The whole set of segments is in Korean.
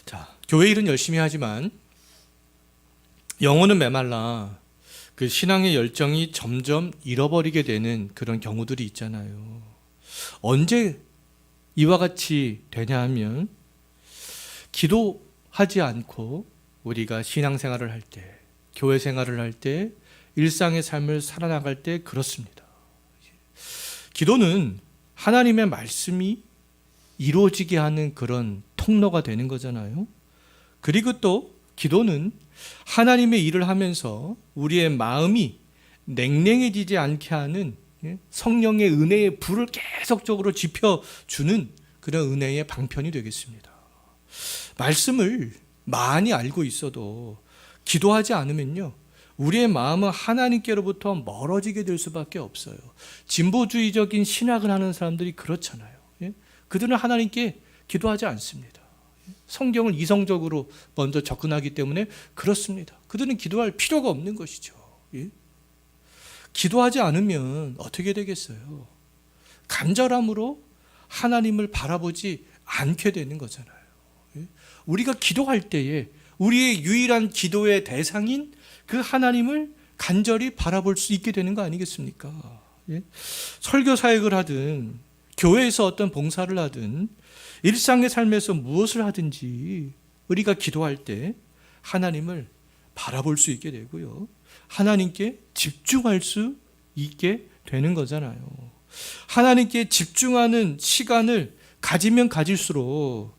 자, 교회 일은 열심히 하지만 영혼은 메말라 그 신앙의 열정이 점점 잃어버리게 되는 그런 경우들이 있잖아요. 언제 이와 같이 되냐 하면 기도하지 않고 우리가 신앙생활을 할 때, 교회 생활을 할 때, 일상의 삶을 살아나갈 때 그렇습니다. 기도는 하나님의 말씀이 이루어지게 하는 그런 통로가 되는 거잖아요. 그리고 또 기도는 하나님의 일을 하면서 우리의 마음이 냉랭해지지 않게 하는 성령의 은혜의 불을 계속적으로 지펴주는 그런 은혜의 방편이 되겠습니다. 말씀을 많이 알고 있어도 기도하지 않으면요, 우리의 마음은 하나님께로부터 멀어지게 될 수밖에 없어요. 진보주의적인 신학을 하는 사람들이 그렇잖아요. 그들은 하나님께 기도하지 않습니다. 성경을 이성적으로 먼저 접근하기 때문에 그렇습니다. 그들은 기도할 필요가 없는 것이죠. 기도하지 않으면 어떻게 되겠어요? 간절함으로 하나님을 바라보지 않게 되는 거잖아요. 우리가 기도할 때에 우리의 유일한 기도의 대상인 그 하나님을 간절히 바라볼 수 있게 되는 거 아니겠습니까? 설교 사역을 하든 교회에서 어떤 봉사를 하든 일상의 삶에서 무엇을 하든지 우리가 기도할 때 하나님을 바라볼 수 있게 되고요, 하나님께 집중할 수 있게 되는 거잖아요. 하나님께 집중하는 시간을 가지면 가질수록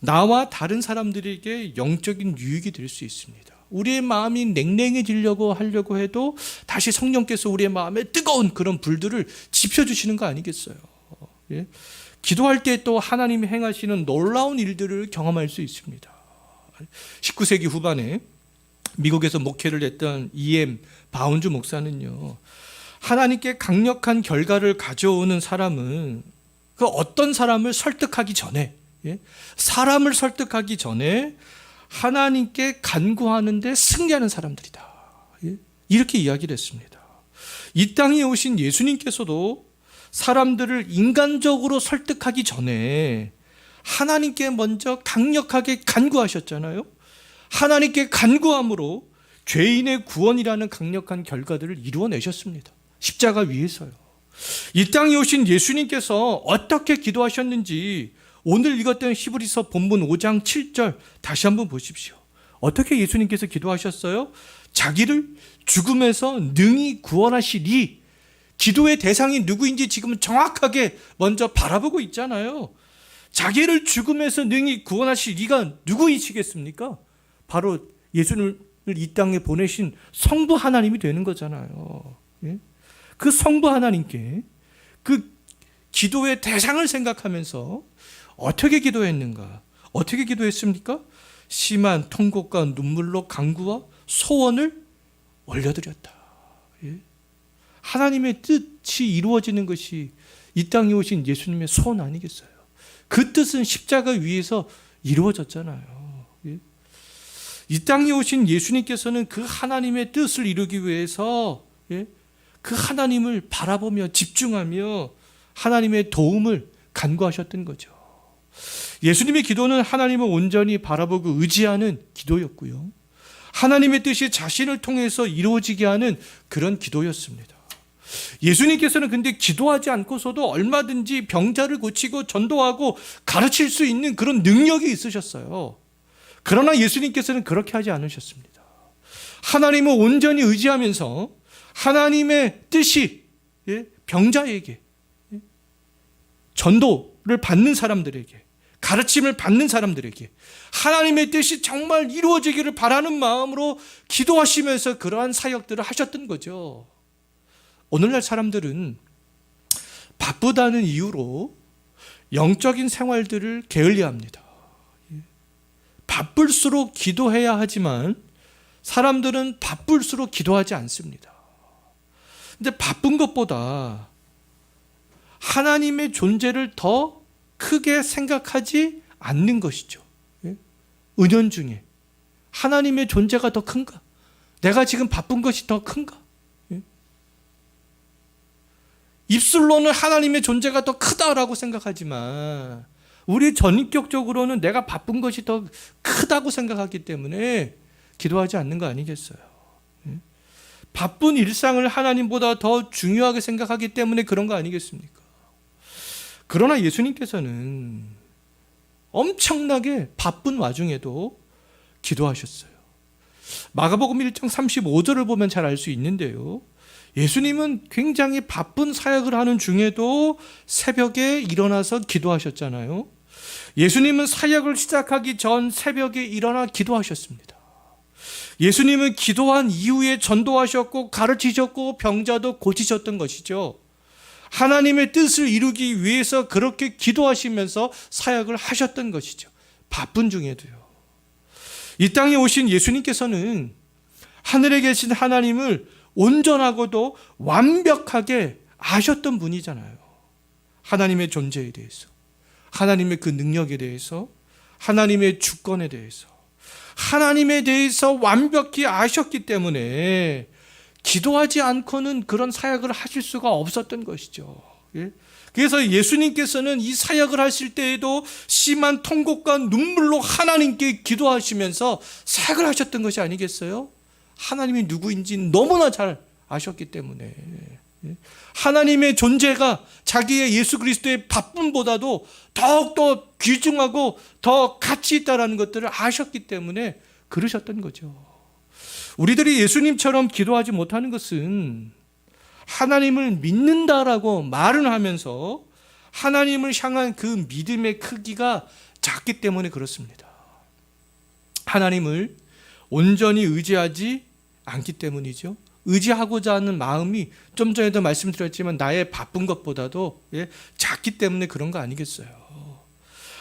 나와 다른 사람들에게 영적인 유익이 될 수 있습니다. 우리의 마음이 냉랭해지려고 하려고 해도 다시 성령께서 우리의 마음에 뜨거운 그런 불들을 지펴주시는 거 아니겠어요? 기도할 때 또 하나님이 행하시는 놀라운 일들을 경험할 수 있습니다. 19세기 후반에 미국에서 목회를 했던 E.M. 바운주 목사는요, 하나님께 강력한 결과를 가져오는 사람은 그 어떤 사람을 설득하기 전에, 사람을 설득하기 전에 하나님께 간구하는 데 승리하는 사람들이다, 이렇게 이야기를 했습니다. 이 땅에 오신 예수님께서도 사람들을 인간적으로 설득하기 전에 하나님께 먼저 강력하게 간구하셨잖아요. 하나님께 간구함으로 죄인의 구원이라는 강력한 결과들을 이루어내셨습니다. 십자가 위에서요. 이 땅에 오신 예수님께서 어떻게 기도하셨는지 오늘 읽었던 히브리서 본문 5장 7절 다시 한번 보십시오. 어떻게 예수님께서 기도하셨어요? 자기를 죽음에서 능히 구원하시리. 기도의 대상이 누구인지 지금 정확하게 먼저 바라보고 있잖아요. 자기를 죽음에서 능히 구원하실 이가 누구이시겠습니까? 바로 예수님을 이 땅에 보내신 성부 하나님이 되는 거잖아요. 그 성부 하나님께 그 기도의 대상을 생각하면서 어떻게 기도했는가? 어떻게 기도했습니까? 심한 통곡과 눈물로 간구와 소원을 올려드렸다. 하나님의 뜻이 이루어지는 것이 이 땅에 오신 예수님의 소원 아니겠어요? 그 뜻은 십자가 위에서 이루어졌잖아요. 이 땅에 오신 예수님께서는 그 하나님의 뜻을 이루기 위해서 그 하나님을 바라보며 집중하며 하나님의 도움을 간구하셨던 거죠. 예수님의 기도는 하나님을 온전히 바라보고 의지하는 기도였고요, 하나님의 뜻이 자신을 통해서 이루어지게 하는 그런 기도였습니다. 예수님께서는 근데 기도하지 않고서도 얼마든지 병자를 고치고 전도하고 가르칠 수 있는 그런 능력이 있으셨어요. 그러나 예수님께서는 그렇게 하지 않으셨습니다. 하나님을 온전히 의지하면서 하나님의 뜻이 병자에게, 전도를 받는 사람들에게, 가르침을 받는 사람들에게 하나님의 뜻이 정말 이루어지기를 바라는 마음으로 기도하시면서 그러한 사역들을 하셨던 거죠. 오늘날 사람들은 바쁘다는 이유로 영적인 생활들을 게을리합니다. 바쁠수록 기도해야 하지만 사람들은 바쁠수록 기도하지 않습니다. 근데 바쁜 것보다 하나님의 존재를 더 크게 생각하지 않는 것이죠. 은연중에 하나님의 존재가 더 큰가? 내가 지금 바쁜 것이 더 큰가? 입술로는 하나님의 존재가 더 크다라고 생각하지만 우리 전격적으로는 내가 바쁜 것이 더 크다고 생각하기 때문에 기도하지 않는 거 아니겠어요? 바쁜 일상을 하나님보다 더 중요하게 생각하기 때문에 그런 거 아니겠습니까? 그러나 예수님께서는 엄청나게 바쁜 와중에도 기도하셨어요. 마가복음 1장 35절을 보면 잘 알 수 있는데요. 예수님은 굉장히 바쁜 사역을 하는 중에도 새벽에 일어나서 기도하셨잖아요. 예수님은 사역을 시작하기 전 새벽에 일어나 기도하셨습니다. 예수님은 기도한 이후에 전도하셨고 가르치셨고 병자도 고치셨던 것이죠. 하나님의 뜻을 이루기 위해서 그렇게 기도하시면서 사역을 하셨던 것이죠. 바쁜 중에도요. 이 땅에 오신 예수님께서는 하늘에 계신 하나님을 온전하고도 완벽하게 아셨던 분이잖아요. 하나님의 존재에 대해서, 하나님의 그 능력에 대해서, 하나님의 주권에 대해서, 하나님에 대해서 완벽히 아셨기 때문에 기도하지 않고는 그런 사역을 하실 수가 없었던 것이죠. 그래서 예수님께서는 이 사역을 하실 때에도 심한 통곡과 눈물로 하나님께 기도하시면서 사역을 하셨던 것이 아니겠어요? 하나님이 누구인지 너무나 잘 아셨기 때문에 하나님의 존재가 자기의 예수 그리스도의 바쁨보다도 더욱더 귀중하고 더 가치 있다는 것들을 아셨기 때문에 그러셨던 거죠. 우리들이 예수님처럼 기도하지 못하는 것은 하나님을 믿는다라고 말은 하면서 하나님을 향한 그 믿음의 크기가 작기 때문에 그렇습니다. 하나님을 온전히 의지하지 않기 때문이죠. 의지하고자 하는 마음이 좀 전에도 말씀드렸지만 나의 바쁜 것보다도 작기 때문에 그런 거 아니겠어요.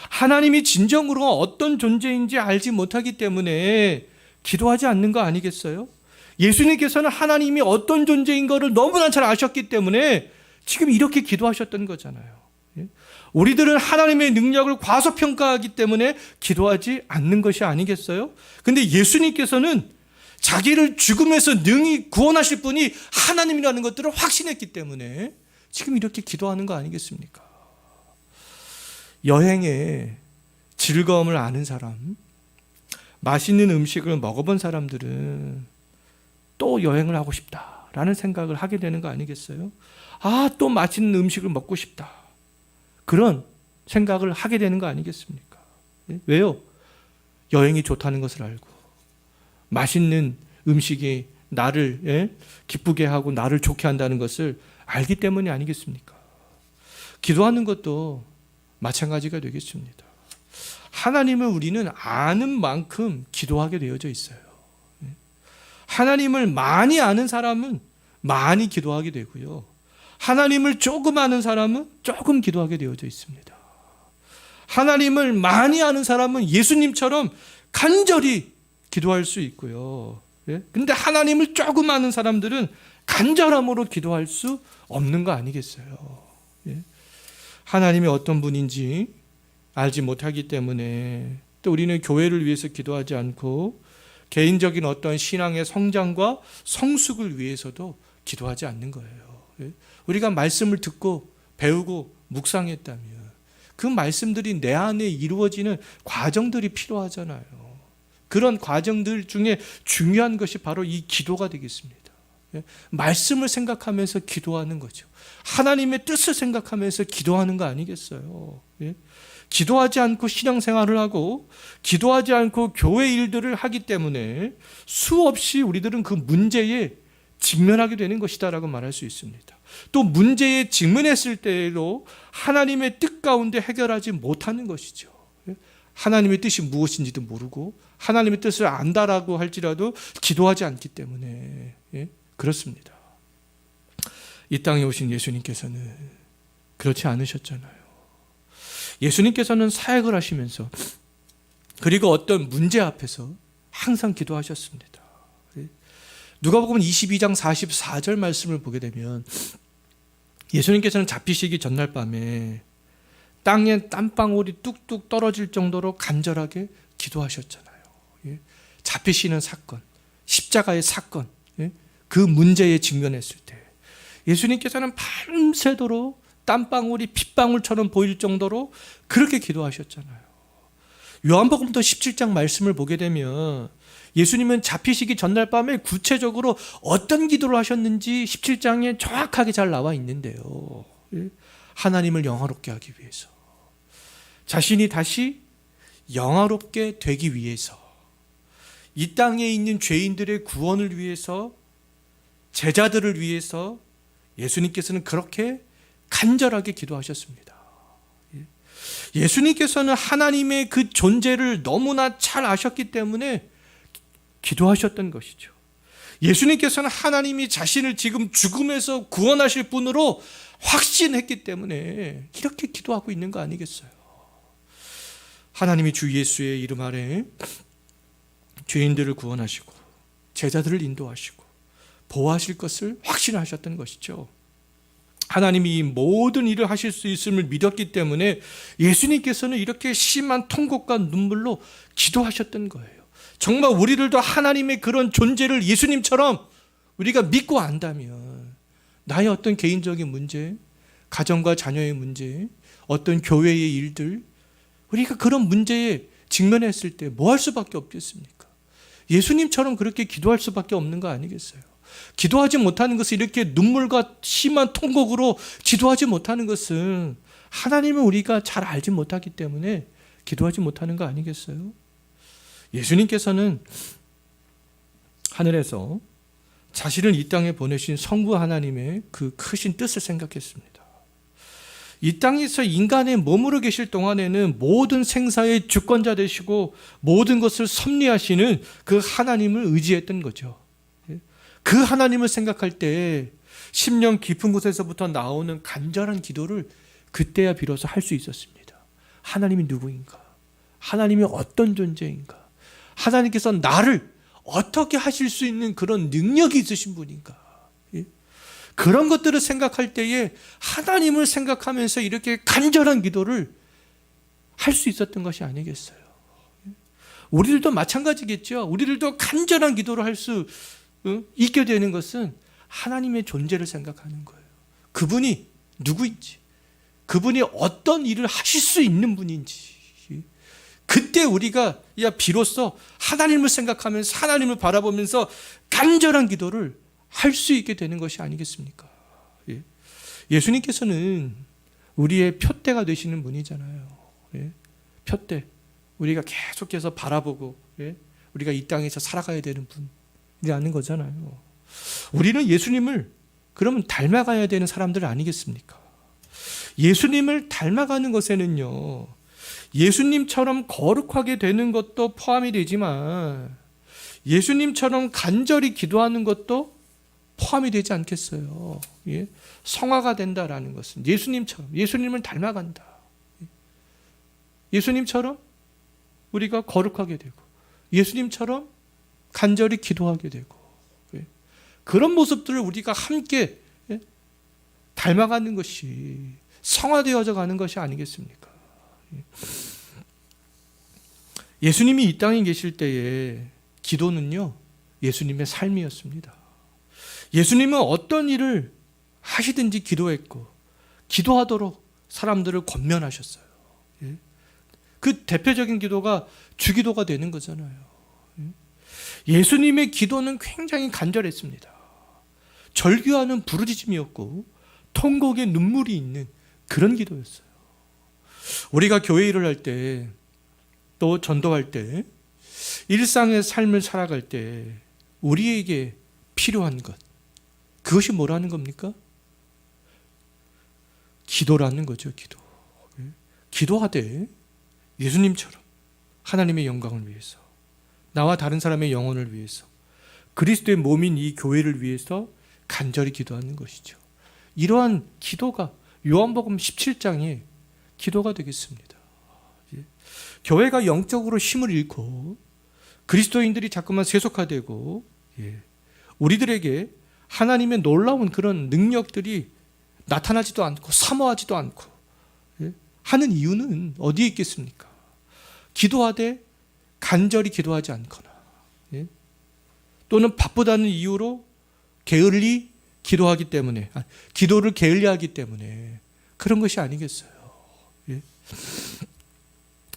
하나님이 진정으로 어떤 존재인지 알지 못하기 때문에 기도하지 않는 거 아니겠어요? 예수님께서는 하나님이 어떤 존재인 것을 너무나 잘 아셨기 때문에 지금 이렇게 기도하셨던 거잖아요. 우리들은 하나님의 능력을 과소평가하기 때문에 기도하지 않는 것이 아니겠어요? 근데 예수님께서는 자기를 죽음에서 능히 구원하실 분이 하나님이라는 것들을 확신했기 때문에 지금 이렇게 기도하는 거 아니겠습니까? 여행에 즐거움을 아는 사람, 맛있는 음식을 먹어본 사람들은 또 여행을 하고 싶다라는 생각을 하게 되는 거 아니겠어요? 또 맛있는 음식을 먹고 싶다. 그런 생각을 하게 되는 거 아니겠습니까? 왜요? 여행이 좋다는 것을 알고 맛있는 음식이 나를 기쁘게 하고 나를 좋게 한다는 것을 알기 때문이 아니겠습니까? 기도하는 것도 마찬가지가 되겠습니다. 하나님을 우리는 아는 만큼 기도하게 되어져 있어요. 하나님을 많이 아는 사람은 많이 기도하게 되고요. 하나님을 조금 아는 사람은 조금 기도하게 되어져 있습니다. 하나님을 많이 아는 사람은 예수님처럼 간절히 기도할 수 있고요. 그런데 하나님을 조금 아는 사람들은 간절함으로 기도할 수 없는 거 아니겠어요? 하나님이 어떤 분인지 알지 못하기 때문에 또 우리는 교회를 위해서 기도하지 않고 개인적인 어떤 신앙의 성장과 성숙을 위해서도 기도하지 않는 거예요. 우리가 말씀을 듣고 배우고 묵상했다면 그 말씀들이 내 안에 이루어지는 과정들이 필요하잖아요. 그런 과정들 중에 중요한 것이 바로 이 기도가 되겠습니다. 말씀을 생각하면서 기도하는 거죠. 하나님의 뜻을 생각하면서 기도하는 거 아니겠어요? 기도하지 않고 신앙생활을 하고 기도하지 않고 교회 일들을 하기 때문에 수없이 우리들은 그 문제에 직면하게 되는 것이다라고 말할 수 있습니다. 또 문제에 직면했을 때로 하나님의 뜻 가운데 해결하지 못하는 것이죠. 하나님의 뜻이 무엇인지도 모르고 하나님의 뜻을 안다라고 할지라도 기도하지 않기 때문에 그렇습니다. 이 땅에 오신 예수님께서는 그렇지 않으셨잖아요. 예수님께서는 사역을 하시면서 그리고 어떤 문제 앞에서 항상 기도하셨습니다. 누가복음 22장 44절 말씀을 보게 되면 예수님께서는 잡히시기 전날 밤에 땅에 땀방울이 뚝뚝 떨어질 정도로 간절하게 기도하셨잖아요. 잡히시는 사건, 십자가의 사건, 그 문제에 직면했을 때 예수님께서는 밤새도록 땀방울이 핏방울처럼 보일 정도로 그렇게 기도하셨잖아요. 요한복음부터 17장 말씀을 보게 되면 예수님은 잡히시기 전날 밤에 구체적으로 어떤 기도를 하셨는지 17장에 정확하게 잘 나와 있는데요. 하나님을 영화롭게 하기 위해서, 자신이 다시 영화롭게 되기 위해서, 이 땅에 있는 죄인들의 구원을 위해서, 제자들을 위해서 예수님께서는 그렇게 간절하게 기도하셨습니다. 예수님께서는 하나님의 그 존재를 너무나 잘 아셨기 때문에 기도하셨던 것이죠. 예수님께서는 하나님이 자신을 지금 죽음에서 구원하실 분으로 확신했기 때문에 이렇게 기도하고 있는 거 아니겠어요? 하나님이 주 예수의 이름 아래 죄인들을 구원하시고 제자들을 인도하시고 보호하실 것을 확신하셨던 것이죠. 하나님이 이 모든 일을 하실 수 있음을 믿었기 때문에 예수님께서는 이렇게 심한 통곡과 눈물로 기도하셨던 거예요. 정말 우리들도 하나님의 그런 존재를 예수님처럼 우리가 믿고 안다면 나의 어떤 개인적인 문제, 가정과 자녀의 문제, 어떤 교회의 일들, 우리가 그런 문제에 직면했을 때 뭐 할 수밖에 없겠습니까? 예수님처럼 그렇게 기도할 수밖에 없는 거 아니겠어요? 기도하지 못하는 것은, 이렇게 눈물과 심한 통곡으로 기도하지 못하는 것은 하나님을 우리가 잘 알지 못하기 때문에 기도하지 못하는 거 아니겠어요? 예수님께서는 하늘에서 자신을 이 땅에 보내신 성부 하나님의 그 크신 뜻을 생각했습니다. 이 땅에서 인간의 머무르 계실 동안에는 모든 생사의 주권자 되시고 모든 것을 섭리하시는 그 하나님을 의지했던 거죠. 그 하나님을 생각할 때 심령 깊은 곳에서부터 나오는 간절한 기도를 그때야 비로소 할 수 있었습니다. 하나님이 누구인가? 하나님이 어떤 존재인가? 하나님께서 나를 어떻게 하실 수 있는 그런 능력이 있으신 분인가? 그런 것들을 생각할 때에 하나님을 생각하면서 이렇게 간절한 기도를 할 수 있었던 것이 아니겠어요? 우리들도 마찬가지겠죠. 우리들도 간절한 기도를 할 수 있게 되는 것은 하나님의 존재를 생각하는 거예요. 그분이 누구인지, 그분이 어떤 일을 하실 수 있는 분인지, 그때 우리가 비로소 하나님을 생각하면서 하나님을 바라보면서 간절한 기도를 할 수 있게 되는 것이 아니겠습니까? 예수님께서는 우리의 표대가 되시는 분이잖아요. 표대, 우리가 계속해서 바라보고 우리가 이 땅에서 살아가야 되는 분이라는 거잖아요. 우리는 예수님을 그러면 닮아가야 되는 사람들 아니겠습니까? 예수님을 닮아가는 것에는요, 예수님처럼 거룩하게 되는 것도 포함이 되지만 예수님처럼 간절히 기도하는 것도 포함이 되지 않겠어요? 성화가 된다라는 것은 예수님처럼, 예수님을 닮아간다. 예수님처럼 우리가 거룩하게 되고 예수님처럼 간절히 기도하게 되고 그런 모습들을 우리가 함께 닮아가는 것이 성화되어져 가는 것이 아니겠습니까? 예수님이 이 땅에 계실 때에 기도는요, 예수님의 삶이었습니다. 예수님은 어떤 일을 하시든지 기도했고 기도하도록 사람들을 권면하셨어요. 그 대표적인 기도가 주기도가 되는 거잖아요. 예수님의 기도는 굉장히 간절했습니다. 절규하는 부르짖음이었고 통곡의 눈물이 있는 그런 기도였어요. 우리가 교회 일을 할 때, 또 전도할 때, 일상의 삶을 살아갈 때 우리에게 필요한 것, 그것이 뭐라는 겁니까? 기도라는 거죠. 기도. 기도하되 예수님처럼 하나님의 영광을 위해서, 나와 다른 사람의 영혼을 위해서, 그리스도의 몸인 이 교회를 위해서 간절히 기도하는 것이죠. 이러한 기도가 요한복음 17장의 기도가 되겠습니다. 교회가 영적으로 힘을 잃고 그리스도인들이 자꾸만 세속화되고 우리들에게 하나님의 놀라운 그런 능력들이 나타나지도 않고 사모하지도 않고 하는 이유는 어디에 있겠습니까? 기도하되 간절히 기도하지 않거나 또는 바쁘다는 이유로 게을리 기도하기 때문에, 기도를 게을리하기 때문에 그런 것이 아니겠어요. 예?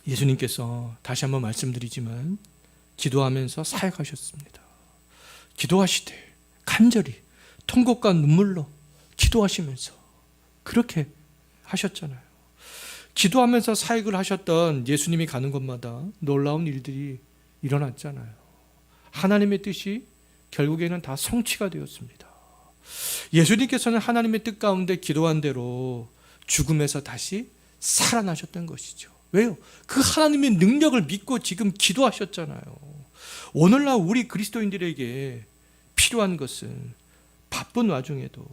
예수님께서 다시 한번 말씀드리지만 기도하면서 사역하셨습니다. 기도하시되 간절히 통곡과 눈물로 기도하시면서 그렇게 하셨잖아요. 기도하면서 사역을 하셨던 예수님이 가는 곳마다 놀라운 일들이 일어났잖아요. 하나님의 뜻이 결국에는 다 성취가 되었습니다. 예수님께서는 하나님의 뜻 가운데 기도한 대로 죽음에서 다시 살아나셨던 것이죠. 왜요? 그 하나님의 능력을 믿고 지금 기도하셨잖아요. 오늘날 우리 그리스도인들에게 필요한 것은 바쁜 와중에도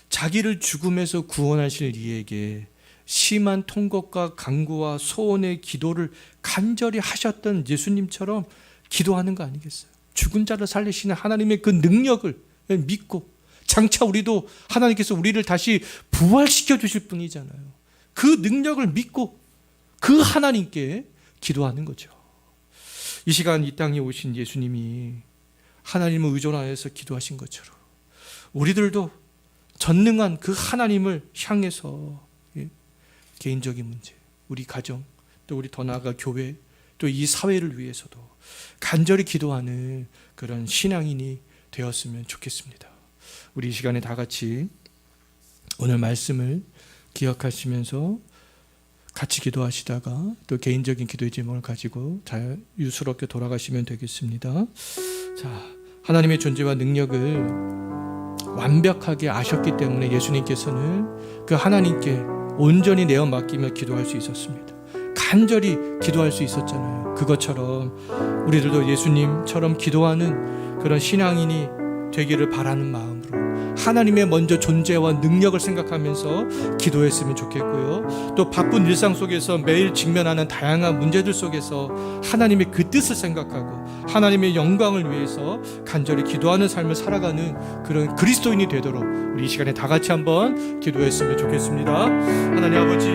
자기를 죽음에서 구원하실 이에게 심한 통곡과 간구와 소원의 기도를 간절히 하셨던 예수님처럼 기도하는 거 아니겠어요? 죽은 자를 살리시는 하나님의 그 능력을 믿고 장차 우리도 하나님께서 우리를 다시 부활시켜 주실 분이잖아요. 그 능력을 믿고 그 하나님께 기도하는 거죠. 이 시간 이 땅에 오신 예수님이 하나님을 의존하여서 기도하신 것처럼 우리들도 전능한 그 하나님을 향해서 개인적인 문제, 우리 가정, 또 우리 더 나아가 교회, 또 이 사회를 위해서도 간절히 기도하는 그런 신앙인이 되었으면 좋겠습니다. 우리 이 시간에 다 같이 오늘 말씀을 기억하시면서 같이 기도하시다가 또 개인적인 기도의 제목을 가지고 자유스럽게 돌아가시면 되겠습니다. 자, 하나님의 존재와 능력을 완벽하게 아셨기 때문에 예수님께서는 그 하나님께 온전히 내어 맡기며 기도할 수 있었습니다. 간절히 기도할 수 있었잖아요. 그것처럼 우리들도 예수님처럼 기도하는 그런 신앙인이 되기를 바라는 마음으로 하나님의 먼저 존재와 능력을 생각하면서 기도했으면 좋겠고요. 또 바쁜 일상 속에서 매일 직면하는 다양한 문제들 속에서 하나님의 그 뜻을 생각하고 하나님의 영광을 위해서 간절히 기도하는 삶을 살아가는 그런 그리스도인이 되도록 우리 이 시간에 다 같이 한번 기도했으면 좋겠습니다. 하나님 아버지,